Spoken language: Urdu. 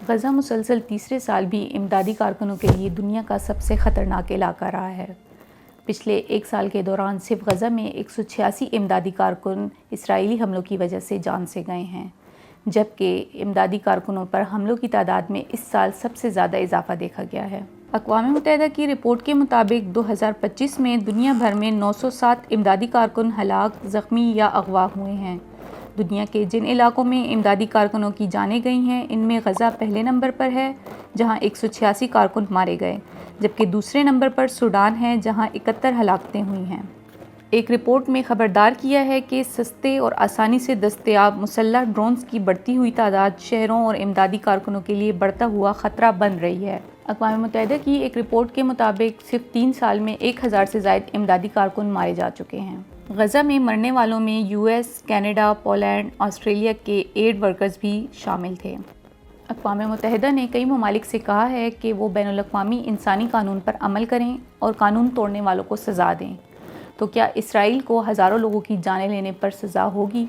غزہ مسلسل تیسرے سال بھی امدادی کارکنوں کے لیے دنیا کا سب سے خطرناک علاقہ رہا ہے۔ پچھلے ایک سال کے دوران صرف غزہ میں 186 امدادی کارکن اسرائیلی حملوں کی وجہ سے جان سے گئے ہیں، جبکہ امدادی کارکنوں پر حملوں کی تعداد میں اس سال سب سے زیادہ اضافہ دیکھا گیا ہے۔ اقوام متحدہ کی رپورٹ کے مطابق 2025 میں دنیا بھر میں 907 امدادی کارکن ہلاک، زخمی یا اغوا ہوئے ہیں۔ دنیا کے جن علاقوں میں امدادی کارکنوں کی جانیں گئی ہیں، ان میں غزہ پہلے نمبر پر ہے جہاں 186 کارکن مارے گئے، جبکہ دوسرے نمبر پر سوڈان ہے جہاں 71 ہلاکتیں ہوئی ہیں۔ ایک رپورٹ میں خبردار کیا ہے کہ سستے اور آسانی سے دستیاب مسلح ڈرونز کی بڑھتی ہوئی تعداد شہروں اور امدادی کارکنوں کے لیے بڑھتا ہوا خطرہ بن رہی ہے۔ اقوام متحدہ کی ایک رپورٹ کے مطابق صرف 3 سال میں 1000 سے زائد امدادی کارکن مارے جا چکے ہیں۔ غزہ میں مرنے والوں میں U S, Canada, Poland, Australia کے ایڈ ورکرز بھی شامل تھے۔ اقوام متحدہ نے کئی ممالک سے کہا ہے کہ وہ بین الاقوامی انسانی قانون پر عمل کریں اور قانون توڑنے والوں کو سزا دیں۔ تو کیا اسرائیل کو ہزاروں لوگوں کی جانیں لینے پر سزا ہوگی؟